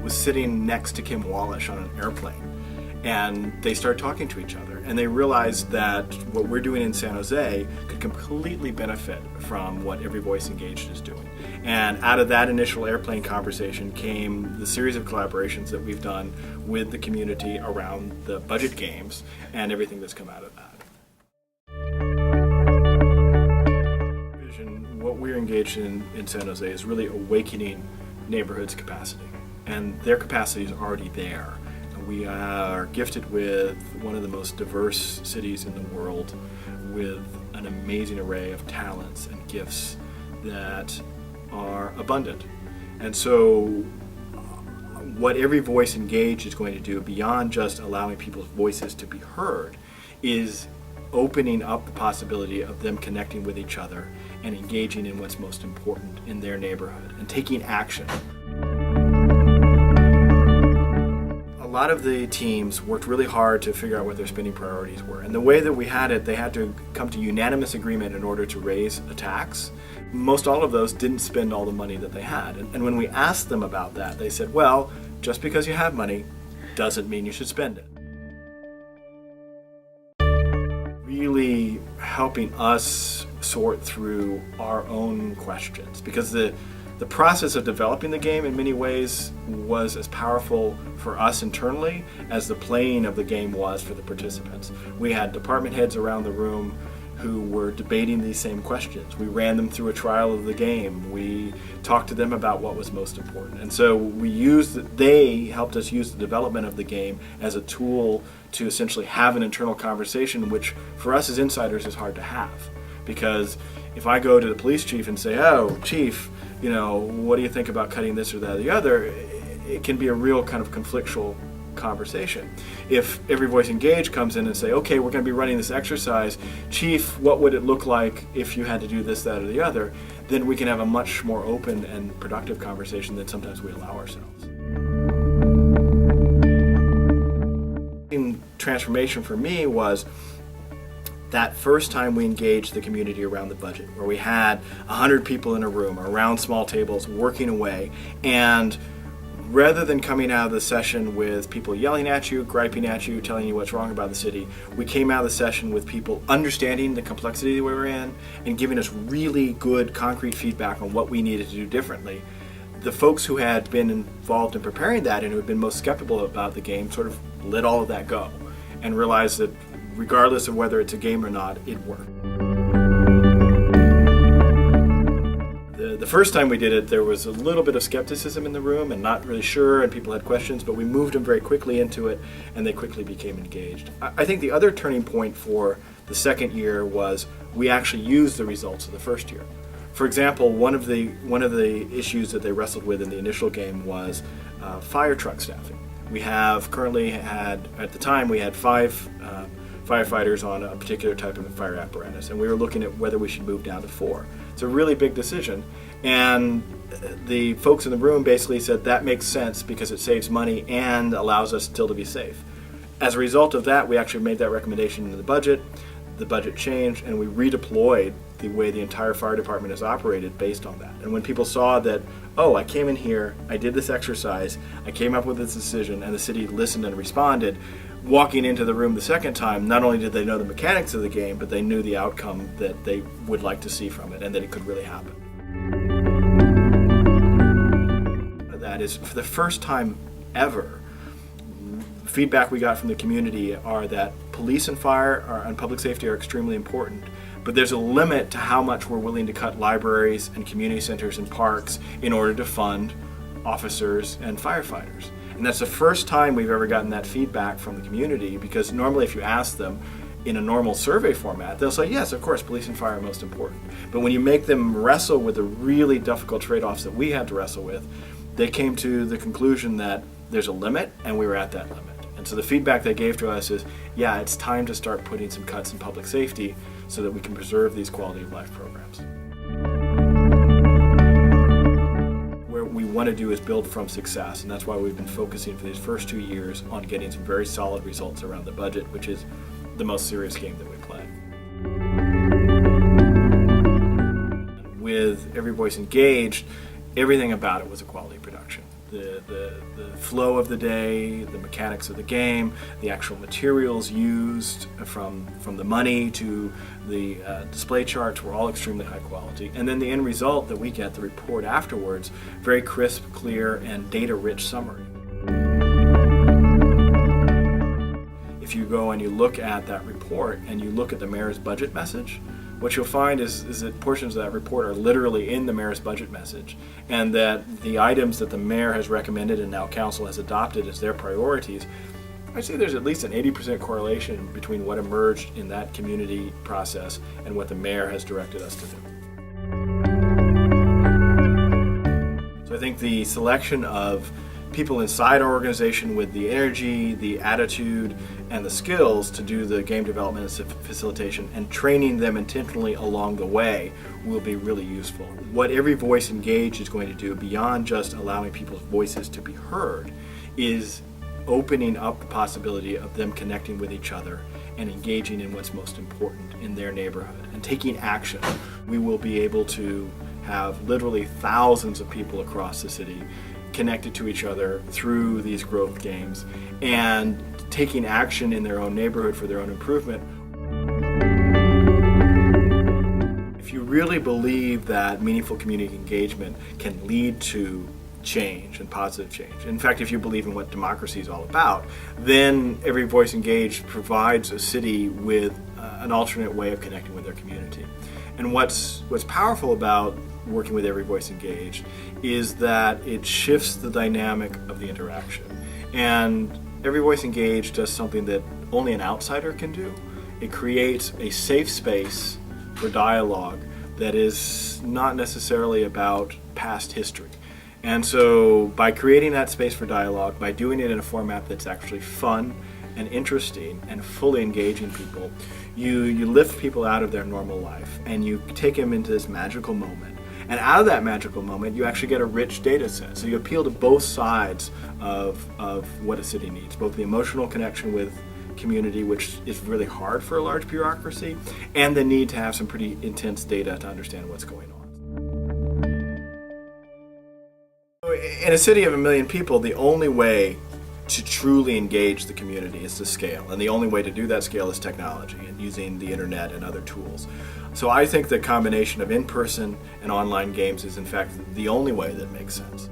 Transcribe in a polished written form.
was sitting next to Kim Wallish on an airplane. And they started talking to each other, and they realized that what we're doing in San Jose could completely benefit from what Every Voice Engaged is doing. And out of that initial airplane conversation came the series of collaborations that we've done with the community around the budget games and everything that's come out of that. What we're engaged in San Jose is really awakening neighborhoods' capacity, and their capacity is already there. We are gifted with one of the most diverse cities in the world, with an amazing array of talents and gifts that are abundant. And so what Every Voice Engaged is going to do, beyond just allowing people's voices to be heard, is opening up the possibility of them connecting with each other and engaging in what's most important in their neighborhood and taking action. A lot of the teams worked really hard to figure out what their spending priorities were. And the way that we had it, they had to come to unanimous agreement in order to raise a tax. Most all of those didn't spend all the money that they had. And when we asked them about that, they said, well, just because you have money doesn't mean you should spend it. Really helping us sort through our own questions, because the process of developing the game in many ways was as powerful for us internally as the playing of the game was for the participants. We had department heads around the room who were debating these same questions. We ran them through a trial of the game. We talked to them about what was most important. And so they helped us use the development of the game as a tool to essentially have an internal conversation, which for us as insiders is hard to have. Because if I go to the police chief and say, oh, chief, what do you think about cutting this or that or the other, it can be a real kind of conflictual conversation. If Every Voice Engaged comes in and say, okay, we're going to be running this exercise, chief, what would it look like if you had to do this, that, or the other, then we can have a much more open and productive conversation than sometimes we allow ourselves. Transformation for me was that first time we engaged the community around the budget, where we had 100 people in a room around small tables working away, and rather than coming out of the session with people yelling at you, griping at you, telling you what's wrong about the city, we came out of the session with people understanding the complexity we were in and giving us really good concrete feedback on what we needed to do differently. The folks who had been involved in preparing that and who had been most skeptical about the game sort of let all of that go and realized that regardless of whether it's a game or not, it worked. The first time we did it, there was a little bit of skepticism in the room and not really sure, and people had questions, but we moved them very quickly into it, and they quickly became engaged. I think the other turning point for the second year was we actually used the results of the first year. For example, one of the issues that they wrestled with in the initial game was fire truck staffing. We have currently had, at the time, we had 5 firefighters on a particular type of fire apparatus, and we were looking at whether we should move down to 4. It's a really big decision, and the folks in the room basically said that makes sense because it saves money and allows us still to be safe. As a result of that, we actually made that recommendation in the budget changed, and we redeployed the way the entire fire department is operated based on that. And when people saw that, oh, I came in here, I did this exercise, I came up with this decision, and the city listened and responded, walking into the room the second time, not only did they know the mechanics of the game, but they knew the outcome that they would like to see from it and that it could really happen. That is, for the first time ever, feedback we got from the community are that police and fire and public safety are extremely important, but there's a limit to how much we're willing to cut libraries and community centers and parks in order to fund officers and firefighters. And that's the first time we've ever gotten that feedback from the community, because normally if you ask them in a normal survey format, they'll say, yes, of course, police and fire are most important. But when you make them wrestle with the really difficult trade-offs that we had to wrestle with, they came to the conclusion that there's a limit, and we were at that limit. And so the feedback they gave to us is, yeah, it's time to start putting some cuts in public safety so that we can preserve these quality of life programs. What we want to do is build from success, and that's why we've been focusing for these first 2 years on getting some very solid results around the budget, which is the most serious game that we play. With Every Voice Engaged, everything about it was a quality production. The flow of the day, the mechanics of the game, the actual materials used, from the money to the display charts, were all extremely high quality. And then the end result that we get, the report afterwards, very crisp, clear, and data-rich summary. If you go and you look at that report and you look at the mayor's budget message, what you'll find is that portions of that report are literally in the mayor's budget message, and that the items that the mayor has recommended and now council has adopted as their priorities, I'd say there's at least an 80% correlation between what emerged in that community process and what the mayor has directed us to do. So I think the selection of people inside our organization with the energy, the attitude, and the skills to do the game development and facilitation, and training them intentionally along the way, will be really useful. What every voice engaged is going to do, beyond just allowing people's voices to be heard, is opening up the possibility of them connecting with each other and engaging in what's most important in their neighborhood and taking action. We will be able to have literally thousands of people across the city connected to each other through these growth games and taking action in their own neighborhood for their own improvement. If you really believe that meaningful community engagement can lead to change and positive change, in fact, if you believe in what democracy is all about, then Every Voice Engaged provides a city with an alternate way of connecting with their community. And what's powerful about working with Every Voice Engaged is that it shifts the dynamic of the interaction. And Every Voice Engaged does something that only an outsider can do. It creates a safe space for dialogue that is not necessarily about past history. And so by creating that space for dialogue, by doing it in a format that's actually fun and interesting and fully engaging people, you lift people out of their normal life and you take them into this magical moment. And out of that magical moment, you actually get a rich data set. So you appeal to both sides of what a city needs, both the emotional connection with community, which is really hard for a large bureaucracy, and the need to have some pretty intense data to understand what's going on. In a city of 1 million people, the only way to truly engage the community is to scale. And the only way to do that scale is technology and using the internet and other tools. So I think the combination of in-person and online games is in fact the only way that makes sense.